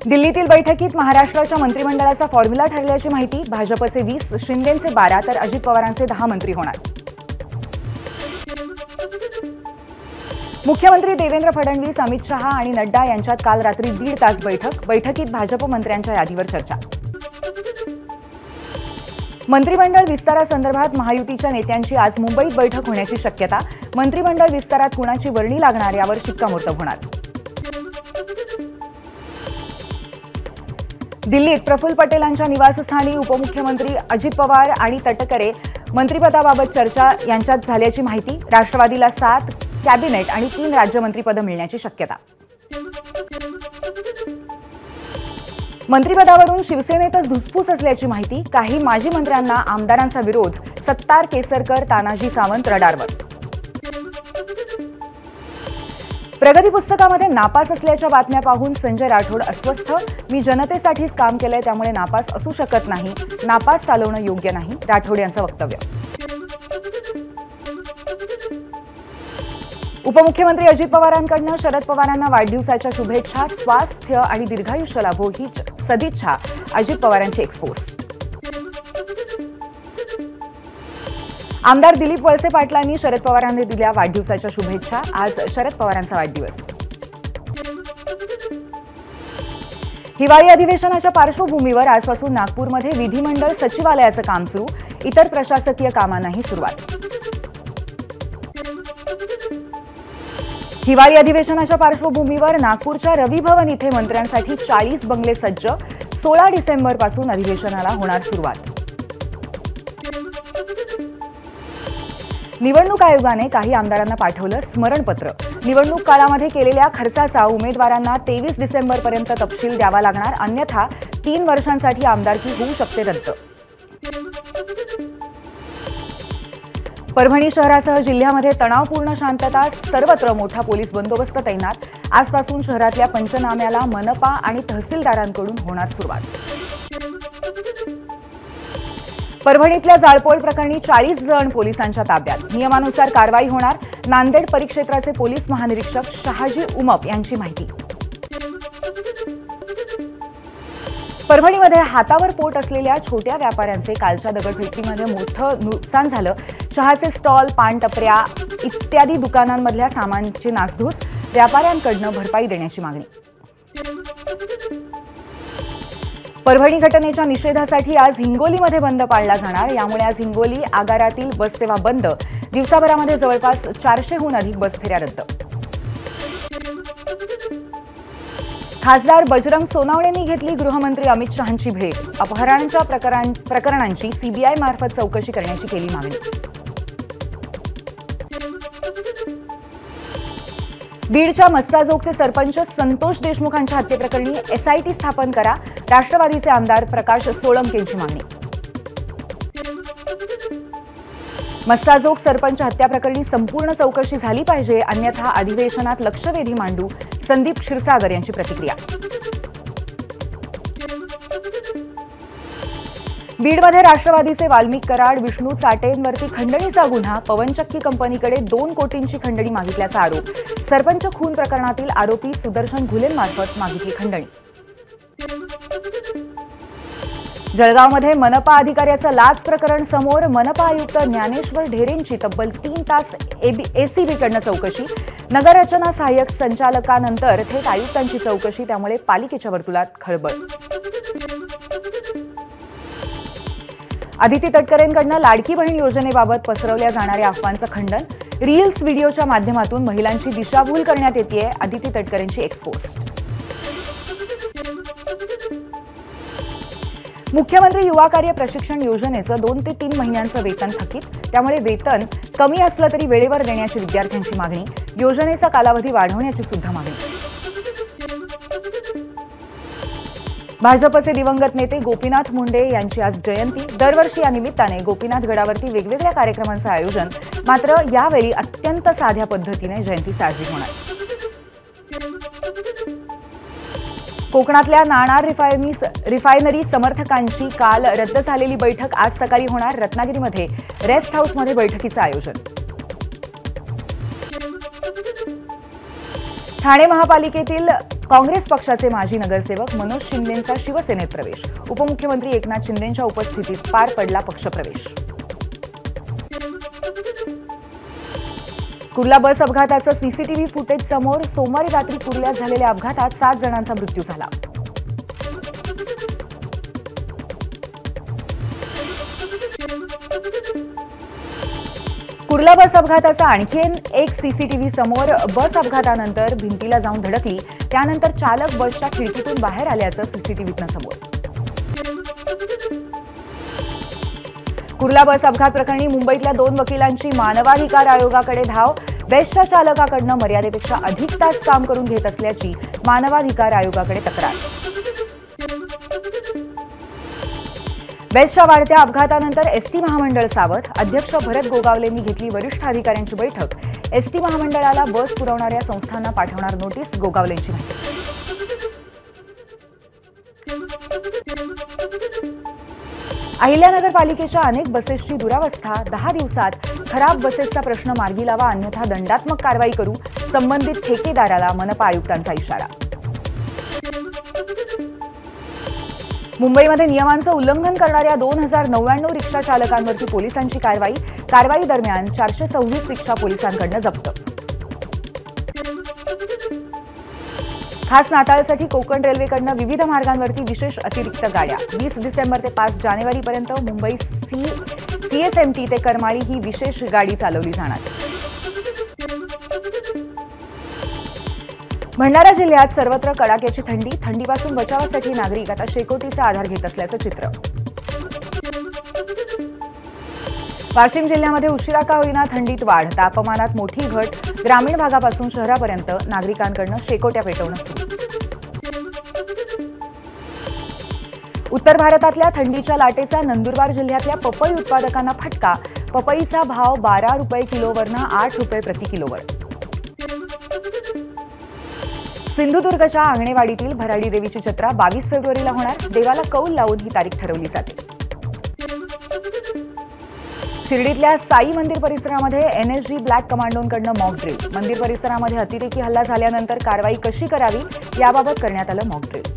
दिल्लीतील बैठकीत महाराष्ट्राच्या मंत्रिमंडळाचा फॉर्म्युला ठरल्याची माहिती। भाजपचे 20, शिंदेंचे 12 तर अजित पवारांचे 10 मंत्री होणार। मुख्यमंत्री देवेंद्र फडणवीस, अमित शहा आणि नड्डा यांच्यात काल रात्री 1.5 तास बैठकीत भाजप मंत्र्यांच्या यादीवर चर्चा। मंत्रिमंडळ विस्तारासंदर्भात महायुतीच्या नेत्यांची आज मुंबईत बैठक होण्याची शक्यता। मंत्रिमंडळ विस्तारात कुणाची वर्णी लागणार यावर शिक्कामोर्तब होणार। दिल्लीत प्रफुल्ल पटेलांच्या निवासस्थानी उपमुख्यमंत्री अजित पवार आणि तटकरे मंत्रिपदाबाबत चर्चा यांच्यात झाल्याची माहिती। राष्ट्रवादीला 7 कॅबिनेट आणि 3 राज्यमंत्रीपदं मिळण्याची शक्यता। मंत्रिपदावरून शिवसेनेतच धुसफूस असल्याची माहिती। काही माजी मंत्र्यांना आमदारांचा विरोध। सत्तार, केसरकर, तानाजी सावंत रडारवर। प्रगती पुस्तकामध्ये नापास असल्याच्या बातम्या पाहून संजय राठोड अस्वस्थ। मी जनतेसाठीच काम केलंय, त्यामुळे नापास असू शकत नाही। नापास चालवणं योग्य नाही, राठोड यांचं वक्तव्य। उपमुख्यमंत्री अजित पवारांकडून शरद पवारांना वाढदिवसाच्या शुभेच्छा। स्वास्थ्य आणि दीर्घायुष्य लाभो हीच सदिच्छा अजित पवारांची एक्सपोस्ट। आमदार दिलीप वळसे पाटलांनी शरद पवारांनी दिल्या वाढदिवसाच्या शुभेच्छा। आज शरद पवारांचा वाढदिवस। हिवाळी अधिवेशनाच्या पार्श्वभूमीवर आजपासून नागपूरमध्ये विधिमंडळ सचिवालयाचं काम सुरू। इतर प्रशासकीय कामांनाही सुरुवात। हिवाळी अधिवेशनाच्या पार्श्वभूमीवर नागपूरच्या रवी भवन इथे मंत्र्यांसाठी 40 बंगले सज्ज। 16 डिसेंबरपासून अधिवेशनाला होणार सुरुवात। निवडणूक आयोगाने काही आमदारांना पाठवलं स्मरणपत्र। निवडणूक काळामध्ये केलेल्या खर्चाचा उमेदवारांना 23 डिसेंबरपर्यंत तपशील द्यावा लागणार, अन्यथा 3 वर्षांसाठी आमदारकी होऊ शकते रद्द। परभणी शहरासह जिल्ह्यामध्ये तणावपूर्ण शांतता। सर्वत्र मोठा पोलीस बंदोबस्त तैनात। आजपासून शहरातल्या पंचनाम्याला मनपा आणि तहसीलदारांकडून होणार सुरुवात। परभणीतल्या जाळपोळ प्रकरणी 40 जण पोलिसांच्या ताब्यात। नियमानुसार कारवाई होणार। नांदेड परिक्षेत्राचे पोलीस महानिरीक्षक शहाजी उमप यांची माहिती। परभणीमध्ये हातावर पोट असलेल्या छोट्या व्यापाऱ्यांचे कालच्या दगडफेकीमध्ये मोठं नुकसान झालं। चहाचे स्टॉल, पान टपऱ्या इत्यादी दुकानांमधल्या सामानाची नासधूस। व्यापाऱ्यांकडून भरपाई देण्याची मागणी। परभणी घटनेच्या निषेधासाठी आज हिंगोलीमध्ये बंद पाळला जाणार। यामुळे आज हिंगोली आगारातील बससेवा बंद। दिवसाभरामध्ये जवळपास 400हून अधिक बसफेऱ्या रद्द। खासदार बजरंग सोनावणेंनी घेतली गृहमंत्री अमित शहांची भेट। अपहरणाच्या प्रकरणांची सीबीआय मार्फत चौकशी करण्याची केली मागणी। बीडच्या मस्साजोगचे सरपंच संतोष देशमुखांच्या हत्येप्रकरणी एसआयटी स्थापन करा। राष्ट्रवादीचे आमदार प्रकाश सोळंकेंची मागणी। मस्साजोग सरपंच हत्याप्रकरणी संपूर्ण चौकशी झाली पाहिजे, अन्यथा अधिवेशनात लक्षवेधी मांडू। संदीप क्षीरसागर यांची प्रतिक्रिया। बीडमध्ये राष्ट्रवादीचे वाल्मिक कराड, विष्णू चाटेंवरती खंडणीचा गुन्हा। पवनचक्की कंपनीकडे 2 कोटींची खंडणी मागितल्याचा आरोप। सरपंच खून प्रकरणातील आरोपी सुदर्शन घुलेंमार्फत मागितली खंडणी। जळगावमध्ये मनपा अधिकाऱ्याचं लाच प्रकरण समोर। मनपा आयुक्त ज्ञानेश्वर ढेरेंची तब्बल 3 तास एसीबीकडून चौकशी। नगररचना सहाय्यक संचालकानंतर थेट आयुक्तांची चौकशी, त्यामुळे पालिकेच्या वर्तुळात खळबळ। अदिती तटकरेंकडून लाडकी बहीण योजनेबाबत पसरवल्या जाणाऱ्या अफवांचं खंडन। रील्स व्हिडिओच्या माध्यमातून महिलांची दिशाभूल करण्यात येतेय। अदिती तटकरेंची एक्सपोस्ट। मुख्यमंत्री युवा कार्य प्रशिक्षण योजनेचं 2 ते 3 महिन्यांचं वेतन थकीत, त्यामुळे वेतन कमी असलं तरी वेळेवर देण्याची विद्यार्थ्यांची मागणी। योजनेचा कालावधी वाढवण्याची सुद्धा मागणी। भाजपचे दिवंगत नेते गोपीनाथ मुंडे यांची आज जयंती। दरवर्षी या निमित्ताने गोपीनाथ गडावरती वेगवेगळ्या कार्यक्रमांचं आयोजन, मात्र यावेळी अत्यंत साध्या पद्धतीने जयंती साजरी होणार। कोकणातल्या नाणार रिफायनरी समर्थकांची काल रद्द झालेली बैठक आज सकाळी होणार। रत्नागिरीमध्ये रेस्ट हाऊसमध्ये बैठकीचं आयोजन। ठाणे महापालिकेतील काँग्रेस पक्षाचे माजी नगरसेवक मनोज शिंदेंचा शिवसेनेत प्रवेश। उपमुख्यमंत्री एकनाथ शिंदेंच्या उपस्थितीत पार पडला पक्षप्रवेश। कुर्ला बस अपघाताचं सीसीटीव्ही फुटेज समोर। सोमवारी रात्री कुर्ल्यात झालेल्या अपघातात 7 जणांचा मृत्यू झाला। कुर्ला बस अपघाताचा आणखी एक सीसीटीव्ही समोर। बस अपघातानंतर भिंतीला जाऊन धडकली, त्यानंतर चालक बसच्या खिडकीतून बाहेर आल्याचं सीसीटीव्हीतनं समोर। कुर्ला बस अपघात प्रकरणी मुंबईतल्या 2 वकिलांची मानवाधिकार आयोगाकडे धाव। बेस्टच्या चालकाकडनं मर्यादेपेक्षा अधिक तास काम करून घेत असल्याची मानवाधिकार आयोगाकडे तक्रार। बेस्टच्या वाढत्या अपघातानंतर एसटी महामंडळ सावध। अध्यक्ष भरत गोगावलेंनी घेतली वरिष्ठ अधिकाऱ्यांची बैठक। एसटी महामंडळाला बस पुरवणाऱ्या संस्थांना पाठवणार नोटीस, गोगावलेंची माहिती। अहिल्यानगर पालिकेच्या अनेक बसेसची दुरावस्था। 10 दिवसात खराब बसेसचा प्रश्न मार्गी लावा, अन्यथा दंडात्मक कारवाई करू। संबंधित ठेकेदाराला मनपा आयुक्तांचा इशारा। मुंबईमध्ये नियमांचं उल्लंघन करणाऱ्या 2099 रिक्षा चालकांवरती पोलिसांची कारवाई। कारवाई दरम्यान 426 रिक्षा पोलिसांकडून जप्त। खास नाताळसाठी कोकण रेल्वेकडून विविध मार्गांवरती विशेष अतिरिक्त गाड्या। 20 डिसेंबर ते 5 जानेवारीपर्यंत मुंबई सीएसएमटी ते करमाळी ही विशेष गाडी चालवली जाणार। भंडारा जिल्ह्यात सर्वत्र कडाक्याची थंडी। थंडीपासून बचावासाठी नागरिक आता शेकोटीचा आधार घेत असल्याचं चित्र। वाशिम जिल्ह्यामध्ये उशिरा का होईना थंडीत वाढ। तापमानात मोठी घट। ग्रामीण भागापासून शहरापर्यंत नागरिकांकडून शेकोट्या पेटवणं सुरू। उत्तर भारतातल्या थंडीच्या लाटेचा नंदुरबार जिल्ह्यातल्या पपई उत्पादकांना फटका। पपईचा भाव 12 रुपये किलोवरनं 8 रुपये प्रति किलोवर। सिंधुदुर्गच्या आंगणेवाडीतील भराडी देवीची जत्रा 22 फेब्रुवारीला होणार। देवाला कौल लावून ही तारीख ठरवली जाते। शिर्डीतल्या साई मंदिर परिसरामध्ये एनएसजी ब्लॅक कमांडोंकडून मॉक ड्रिल। मंदिर परिसरामध्ये अतिरेकी हल्ला झाल्यानंतर कारवाई कशी करावी याबाबत करण्यात आलं मॉक ड्रिल।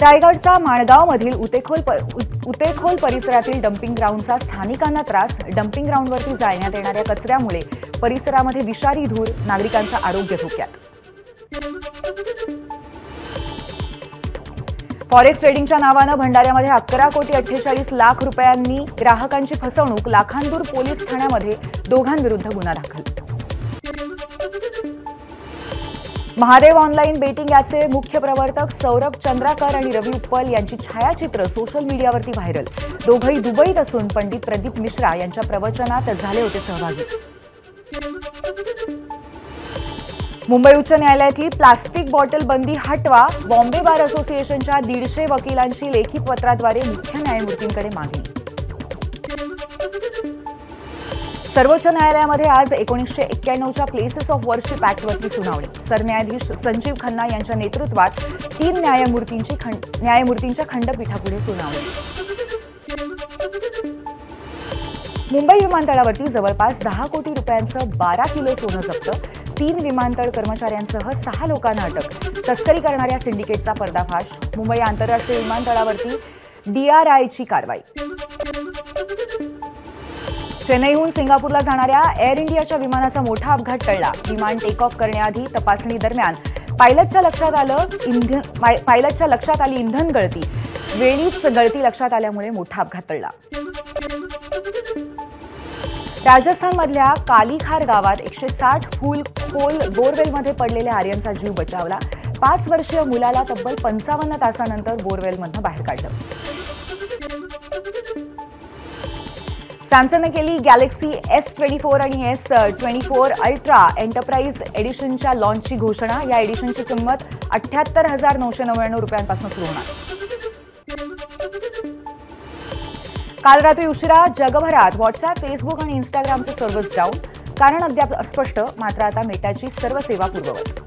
रायगडच्या माणगावमधील उतेखोल परिसरातील डम्पिंग ग्राउंडचा स्थानिकांना त्रास। डम्पिंग ग्राउंडवरती जाळण्यात येणाऱ्या कचऱ्यामुळे परिसरामध्ये विषारी धूर, नागरिकांचं आरोग्य धोक्यात। फॉरेक्स ट्रेडिंगच्या नावानं भंडाऱ्यामध्ये 11 कोटी 48 लाख रुपयांनी ग्राहकांची फसवणूक। लाखांदूर पोलीस ठाण्यामध्ये दोघांविरुद्ध गुन्हा दाखल। महादेव ऑनलाईन बेटिंग ॲपचे मुख्य प्रवर्तक सौरभ चंद्राकर आणि रवी उत्पल यांची छायाचित्र सोशल मीडियावरती व्हायरल। दोघंही दुबईत असून पंडित प्रदीप मिश्रा यांच्या प्रवचनात झाले होते सहभागी। मुंबई उच्च न्यायालयातली प्लास्टिक बॉटल बंदी हटवा। बॉम्बे बार असोसिएशनच्या 150 वकिलांची लेखी पत्राद्वारे मुख्य न्यायमूर्तींकडे मागणी। सर्वोच्च न्यायालयामध्ये आज 1991च्या प्लेसेस ऑफ वर्शिप ॲक्टवरती सुनावणी। सरन्यायाधीश संजीव खन्ना यांच्या नेतृत्वात 3 न्यायमूर्तींच्या खंडपीठापुढे सुनावणी। मुंबई विमानतळावरती जवळपास 10 कोटी रुपयांचं 12 किलो सोनं जप्त। 3 विमानतळ कर्मचाऱ्यांसह 6 लोकांना अटक। तस्करी करणाऱ्या सिंडिकेटचा पर्दाफाश। मुंबई आंतरराष्ट्रीय विमानतळावरती DRIची कारवाई। चेन्नईहून सिंगापूरला जाणाऱ्या एअर इंडियाच्या विमानाचा मोठा अपघात टळला। विमान टेक ऑफ करण्याआधी तपासणी दरम्यान पायलटच्या लक्षात आली इंधन गळती। वेळीच गळती लक्षात आल्यामुळे मोठा अपघात टळला। राजस्थानमधल्या कालीखार गावात 160 फूल खोल बोरवेलमध्ये पडलेल्या आर्यनचा जीव बचावला। 5 वर्षीय मुलाला तब्बल 55 तासानंतर बोरवेलमधून बाहेर काढलं। सॅमसंगने केली गॅलेक्सी S24 आणि S24 अल्ट्रा एंटरप्राइज एडिशनच्या लॉन्चची घोषणा। या एडिशनची किंमत 78,999 रुपयांपासून सुरू होणार। काल रात्री उशिरा जगभरात व्हॉट्सअप, फेसबुक आणि इंस्टाग्रामचे सर्व्हर्स डाऊन। कारण अद्याप अस्पष्ट, मात्र आता मेटाची सर्व सेवा पूर्ववत।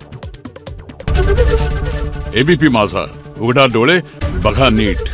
एबीपी माझा, उघडा डोळे बघा नीट।